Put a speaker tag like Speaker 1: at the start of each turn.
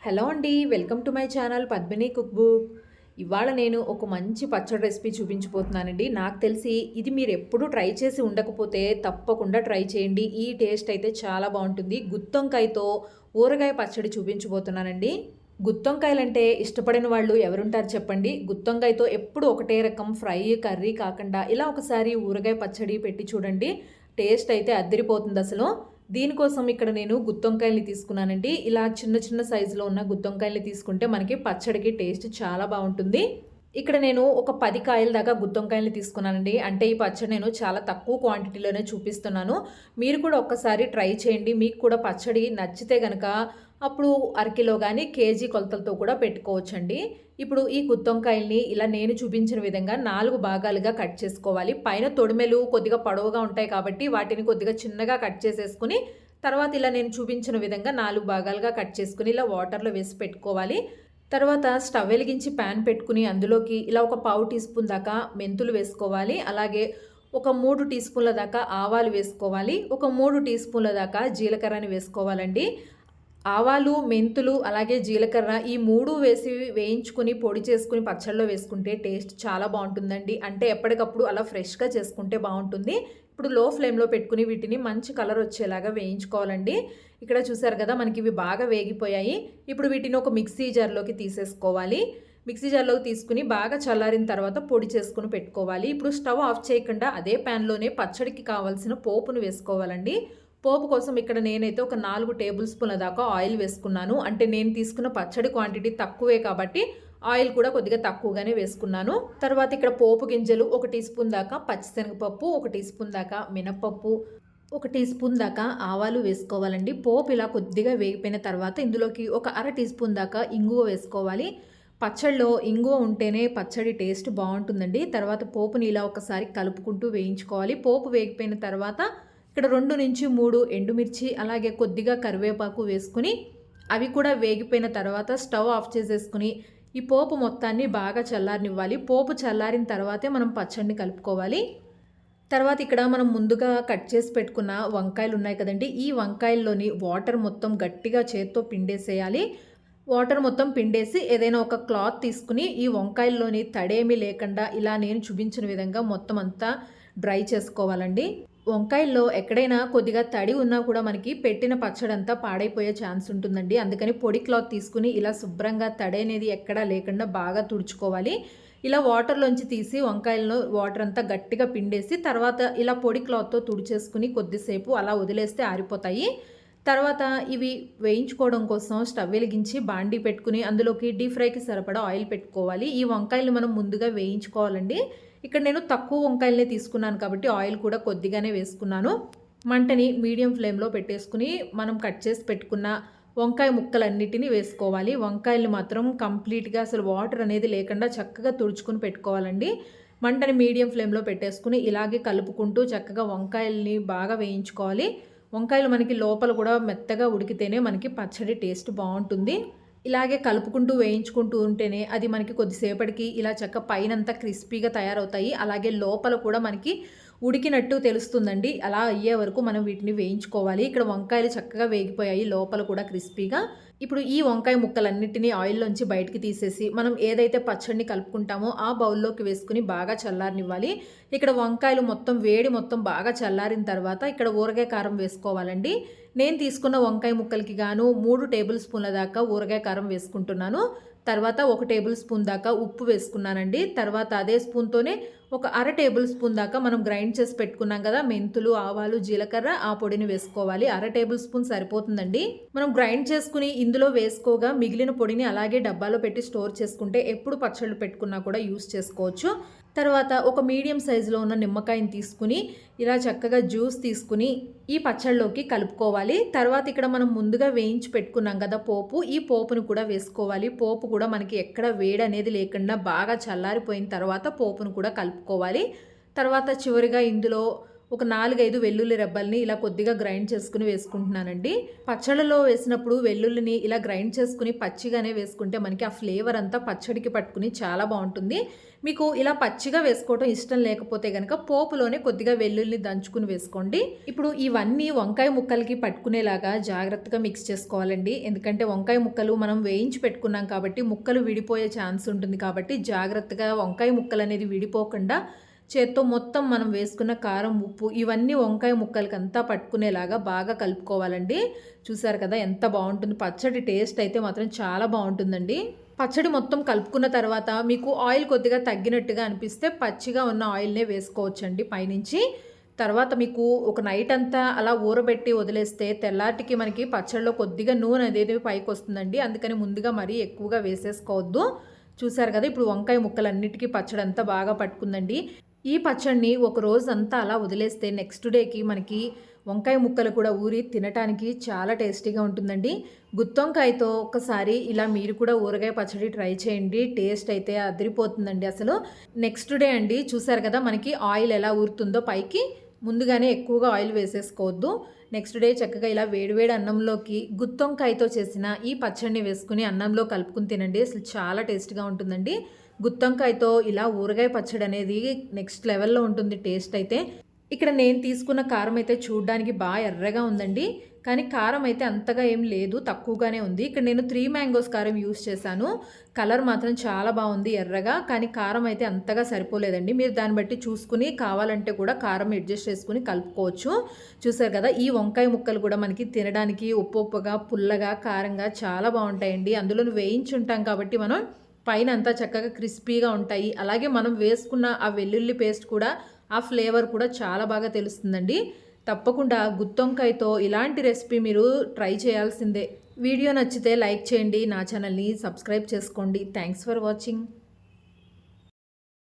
Speaker 1: Hello అండి. Welcome to my channel Padmini cook book. ఇవాళ నేను ఒక మంచి పచ్చడి రెసిపీ చూపించబోతున్నానండి. నాకు తెలిసి ఇది మీరు ఎప్పుడూ ట్రై చేసి ఉండకపోతే తప్పకుండా ట్రై చేయండి. ఈ టేస్ట్ అయితే చాలా బాగుంటుంది. గుత్తొంకాయతో ఊరగాయ పచ్చడి చూపించబోతున్నానండి. గుత్తొంకాయలంటే ఇష్టపడిన వాళ్ళు ఎవరుంటారు చెప్పండి. గుత్తొంకాయతో ఎప్పుడు ఒకటే రకం ఫ్రై, కర్రీ కాకుండా ఇలా ఒకసారి ఊరగాయ పచ్చడి పెట్టి చూడండి. టేస్ట్ అయితే అద్దరిపోతుంది అసలు. దీనికోసం ఇక్కడ నేను గుత్తొంకాయల్ని తీసుకున్నానండి. ఇలా చిన్న చిన్న సైజులో ఉన్న గుత్తొంకాయల్ని తీసుకుంటే మనకి పచ్చడికి టేస్ట్ చాలా బాగుంటుంది. ఇక్కడ నేను ఒక 10 కాయల దాకా గుత్తొంకాయల్ని తీసుకున్నానండి. అంటే ఈ పచ్చడి నేను చాలా తక్కువ క్వాంటిటీలోనే చూపిస్తున్నాను. మీరు కూడా ఒక్కసారి ట్రై చేయండి. మీకు కూడా పచ్చడి నచ్చితే గనక అప్పుడు అరకిలో కానీ కేజీ కొలతలతో కూడా పెట్టుకోవచ్చండి. ఇప్పుడు ఈ గుత్తొంకాయల్ని ఇలా నేను చూపించిన విధంగా 4 భాగాలుగా కట్ చేసుకోవాలి. పైన తొడిమెలు కొద్దిగా పొడవుగా ఉంటాయి కాబట్టి వాటిని కొద్దిగా చిన్నగా కట్ చేసేసుకుని తర్వాత ఇలా నేను చూపించిన విధంగా 4 భాగాలుగా కట్ చేసుకుని ఇలా వాటర్లో వేసి పెట్టుకోవాలి. తర్వాత స్టవ్ వెలిగించి ప్యాన్ పెట్టుకుని అందులోకి ఇలా ఒక పావు టీ స్పూన్ దాకా మెంతులు వేసుకోవాలి. అలాగే ఒక 3 టీ స్పూన్ల దాకా ఆవాలు వేసుకోవాలి. ఒక 3 టీ స్పూన్ల దాకా జీలకర్రని వేసుకోవాలండి. ఆవాలు, మెంతులు అలాగే జీలకర్ర ఈ 3 వేసి వేయించుకుని పొడి చేసుకుని పచ్చళ్ళలో వేసుకుంటే టేస్ట్ చాలా బాగుంటుందండి. అంటే ఎప్పటికప్పుడు అలా ఫ్రెష్గా చేసుకుంటే బాగుంటుంది. ఇప్పుడు లో ఫ్లేమ్లో పెట్టుకుని వీటిని మంచి కలర్ వచ్చేలాగా వేయించుకోవాలండి. ఇక్కడ చూసారు కదా మనకి ఇవి బాగా వేగిపోయాయి. ఇప్పుడు వీటిని ఒక మిక్సీ జార్లోకి తీసేసుకోవాలి. మిక్సీ జార్లోకి తీసుకుని బాగా చల్లారిన తర్వాత పొడి చేసుకుని పెట్టుకోవాలి. ఇప్పుడు స్టవ్ ఆఫ్ చేయకుండా అదే ప్యాన్లోనే పచ్చడికి కావాల్సిన పోపును వేసుకోవాలండి. పోపు కోసం ఇక్కడ నేనైతే ఒక 4 టేబుల్ స్పూన్ల దాకా ఆయిల్ వేసుకున్నాను. అంటే నేను తీసుకున్న పచ్చడి క్వాంటిటీ తక్కువే కాబట్టి ఆయిల్ కూడా కొద్దిగా తక్కువగానే వేసుకున్నాను. తర్వాత ఇక్కడ పోపు గింజలు 1 టీ స్పూన్ దాకా పచ్చిశనగపప్పు, 1 టీ స్పూన్ దాకా మినపప్పు, 1 టీ స్పూన్ దాకా ఆవాలు వేసుకోవాలండి. పోపు ఇలా కొద్దిగా వేగిపోయిన తర్వాత ఇందులోకి ఒక అర టీ స్పూన్ దాకా ఇంగువ వేసుకోవాలి. పచ్చడిలో ఇంగువ ఉంటేనే పచ్చడి టేస్ట్ బాగుంటుందండి. తర్వాత పోపుని ఇలా ఒకసారి కలుపుకుంటూ వేయించుకోవాలి. పోపు వేగిపోయిన తర్వాత ఇక్కడ 2 నుంచి 3 ఎండుమిర్చి అలాగే కొద్దిగా కరివేపాకు వేసుకుని అవి కూడా వేగిపోయిన తర్వాత స్టవ్ ఆఫ్ చేసేసుకుని ఈ పోపు మొత్తాన్ని బాగా చల్లారనివ్వాలి. పోపు చల్లారిన తర్వాతే మనం పచ్చడిని కలుపుకోవాలి. తర్వాత ఇక్కడ మనం ముందుగా కట్ చేసి పెట్టుకున్న వంకాయలు ఉన్నాయి కదండి. ఈ వంకాయల్లోని వాటర్ మొత్తం గట్టిగా చేత్తో పిండేసేయాలి. వాటర్ మొత్తం పిండేసి ఏదైనా ఒక క్లాత్ తీసుకుని ఈ వంకాయల్లోని తడేమీ లేకుండా ఇలా నేను చూపించిన విధంగా మొత్తం అంతా డ్రై చేసుకోవాలండి. వంకాయల్లో ఎక్కడైనా కొద్దిగా తడి ఉన్నా కూడా మనకి పెట్టిన పచ్చడంతా పాడైపోయే ఛాన్స్ ఉంటుందండి. అందుకని పొడి క్లాత్ తీసుకుని ఇలా శుభ్రంగా తడి అనేది ఎక్కడా లేకుండా బాగా తుడుచుకోవాలి. ఇలా వాటర్లోంచి తీసి వంకాయలను వాటర్ అంతా గట్టిగా పిండేసి తర్వాత ఇలా పొడి క్లాత్తో తుడిచేసుకుని కొద్దిసేపు అలా వదిలేస్తే ఆరిపోతాయి. తర్వాత ఇవి వేయించుకోవడం కోసం స్టవ్ వెలిగించి బాండీ పెట్టుకుని అందులోకి డీప్ ఫ్రైకి సరిపడా ఆయిల్ పెట్టుకోవాలి. ఈ వంకాయలు మనం ముందుగా వేయించుకోవాలండి. ఇక్కడ నేను తక్కువ వంకాయలనే తీసుకున్నాను కాబట్టి ఆయిల్ కూడా కొద్దిగానే వేసుకున్నాను. మంటని మీడియం ఫ్లేమ్లో పెట్టేసుకుని మనం కట్ చేసి పెట్టుకున్న వంకాయ ముక్కలన్నిటిని వేసుకోవాలి. వంకాయలు మాత్రం కంప్లీట్గా అసలు వాటర్ అనేది లేకుండా చక్కగా తుడుచుకుని పెట్టుకోవాలండి. మంటని మీడియం ఫ్లేమ్లో పెట్టేసుకుని ఇలాగే కలుపుకుంటూ చక్కగా వంకాయల్ని బాగా వేయించుకోవాలి. వంకాయలు మనకి లోపల కూడా మెత్తగా ఉడికితేనే మనకి పచ్చడి టేస్ట్ బాగుంటుంది. ఇలాగే కలుపుకుంటూ వేయించుకుంటూ ఉంటేనే అది మనకి కొద్దిసేపటికి ఇలా చక్క పైనంతా క్రిస్పీగా తయారవుతాయి. అలాగే లోపల కూడా మనకి ఉడికినట్టు తెలుస్తుందండి. అలా అయ్యే వరకు మనం వీటిని వేయించుకోవాలి. ఇక్కడ వంకాయలు చక్కగా వేగిపోయాయి, లోపల కూడా క్రిస్పీగా. ఇప్పుడు ఈ వంకాయ ముక్కలన్నిటినీ ఆయిల్లోంచి బయటికి తీసేసి మనం ఏదైతే పచ్చడిని కలుపుకుంటామో ఆ బౌల్లోకి వేసుకుని బాగా చల్లారనివ్వాలి. ఇక్కడ వంకాయలు మొత్తం వేడి మొత్తం బాగా చల్లారిన తర్వాత ఇక్కడ ఊరగాయ కారం వేసుకోవాలండి. నేను తీసుకున్న వంకాయ ముక్కలకి గాను 3 టేబుల్ స్పూన్ల దాకా ఊరగాయ కారం వేసుకుంటున్నాను. తర్వాత 1 టేబుల్ స్పూన్ దాకా ఉప్పు వేసుకున్నానండి. తర్వాత అదే స్పూన్తోనే ఒక అర టేబుల్ స్పూన్ దాకా మనం గ్రైండ్ చేసి పెట్టుకున్నాం కదా మెంతులు, ఆవాలు, జీలకర్ర ఆ పొడిని వేసుకోవాలి. అర టేబుల్ స్పూన్ సరిపోతుందండి. మనం గ్రైండ్ చేసుకుని ఇందులో వేసుకోగా మిగిలిన పొడిని అలాగే డబ్బాలో పెట్టి స్టోర్ చేసుకుంటే ఎప్పుడు పచ్చళ్ళు పెట్టుకున్నా కూడా యూస్ చేసుకోవచ్చు. తర్వాత ఒక మీడియం సైజులో ఉన్న నిమ్మకాయని తీసుకుని ఇలా చక్కగా జ్యూస్ తీసుకుని ఈ పచ్చళ్ళలోకి కలుపుకోవాలి. తర్వాత ఇక్కడ మనం ముందుగా వేయించి పెట్టుకున్నాం కదా పోపు, ఈ పోపును కూడా వేసుకోవాలి. పోపు కూడా మనకి ఎక్కడ వేడి అనేది లేకుండా బాగా చల్లారిపోయిన తర్వాత పోపును కూడా కలుపుకోవాలి. తర్వాత చివరిగా ఇందులో ఒక 4-5 వెల్లుల్లి రెబ్బల్ని ఇలా కొద్దిగా గ్రైండ్ చేసుకుని వేసుకుంటున్నానండి. పచ్చళ్ళలో వేసినప్పుడు వెల్లుల్లిని ఇలా గ్రైండ్ చేసుకుని పచ్చిగానే వేసుకుంటే మనకి ఆ ఫ్లేవర్ అంతా పచ్చడికి పట్టుకుని చాలా బాగుంటుంది. మీకు ఇలా పచ్చిగా వేసుకోవటం ఇష్టం లేకపోతే కనుక పోపులోనే కొద్దిగా వెల్లుల్లిని దంచుకుని వేసుకోండి. ఇప్పుడు ఇవన్నీ వంకాయ ముక్కలకి పట్టుకునేలాగా జాగ్రత్తగా మిక్స్ చేసుకోవాలండి. ఎందుకంటే వంకాయ ముక్కలు మనం వేయించి పెట్టుకున్నాం కాబట్టి ముక్కలు విడిపోయే ఛాన్స్ ఉంటుంది. కాబట్టి జాగ్రత్తగా వంకాయ ముక్కలు అనేది విడిపోకుండా చేత్తో మొత్తం మనం వేసుకున్న కారం, ఉప్పు ఇవన్నీ వంకాయ ముక్కలకి అంతా పట్టుకునేలాగా బాగా కలుపుకోవాలండి. చూసారు కదా ఎంత బాగుంటుంది. పచ్చడి టేస్ట్ అయితే మాత్రం చాలా బాగుంటుందండి. పచ్చడి మొత్తం కలుపుకున్న తర్వాత మీకు ఆయిల్ కొద్దిగా తగ్గినట్టుగా అనిపిస్తే పచ్చిగా ఉన్న ఆయిల్నే వేసుకోవచ్చండి పైనుంచి. తర్వాత మీకు ఒక నైట్ అంతా అలా ఊరబెట్టి వదిలేస్తే తెల్లాటికి మనకి పచ్చడిలో కొద్దిగా నూనె అనేది పైకి వస్తుందండి. అందుకని ముందుగా మరీ ఎక్కువగా వేసేసుకోవద్దు. చూసారు కదా ఇప్పుడు వంకాయ ముక్కలన్నిటికీ పచ్చడి అంతా బాగా పట్టుకుందండి. ఈ పచ్చడిని ఒక రోజు అంతా అలా వదిలేస్తే నెక్స్ట్ డేకి మనకి వంకాయ ముక్కలు కూడా ఊరి తినటానికి చాలా టేస్టీగా ఉంటుందండి. గుత్తొంకాయతో ఒకసారి ఇలా మీరు కూడా ఊరగాయ పచ్చడి ట్రై చేయండి. టేస్ట్ అయితే అదిరిపోతుందండి అసలు. నెక్స్ట్ డే అండి చూసారు కదా మనకి ఆయిల్ ఎలా ఊరుతుందో పైకి. ముందుగానే ఎక్కువగా ఆయిల్ వేసేసుకోవద్దు. నెక్స్ట్ డే చక్కగా ఇలా వేడివేడి అన్నంలోకి గుత్తొంకాయతో చేసిన ఈ పచ్చడిని వేసుకుని అన్నంలో కలుపుకుని తినండి. అసలు చాలా టేస్ట్గా ఉంటుందండి. గుత్తొంకాయతో ఇలా ఊరగాయ పచ్చడి అనేది నెక్స్ట్ లెవెల్లో ఉంటుంది టేస్ట్ అయితే. ఇక్కడ నేను తీసుకున్న కారం అయితే చూడడానికి బాగా ఎర్రగా ఉందండి. కానీ కారం అయితే అంతగా ఏం లేదు, తక్కువగానే ఉంది. ఇక్కడ నేను 3 మ్యాంగోస్ కారం యూస్ చేశాను. కలర్ మాత్రం చాలా బాగుంది ఎర్రగా. కానీ కారం అయితే అంతగా సరిపోలేదండి. మీరు దాన్ని బట్టి చూసుకుని కావాలంటే కూడా కారం అడ్జస్ట్ చేసుకుని కలుపుకోవచ్చు. చూసారు కదా ఈ వంకాయ ముక్కలు కూడా మనకి తినడానికి ఉప్పుగా, పుల్లగా, కారంగా చాలా బాగుంటాయండి. అందులో వేయించి ఉంటాం కాబట్టి మనం పైన అంతా చక్కగా క్రిస్పీగా ఉంటాయి. అలాగే మనం వేసుకున్న ఆ వెల్లుల్లి పేస్ట్ కూడా ఆ ఫ్లేవర్ కూడా చాలా బాగా తెలుస్తుందండి. తప్పకుండా గుత్తొంకాయతో ఇలాంటి రెసిపీ మీరు ట్రై చేయాల్సిందే. వీడియో నచ్చితే లైక్ చేయండి, నా ఛానల్ని సబ్స్క్రైబ్ చేసుకోండి. Thanks for watching.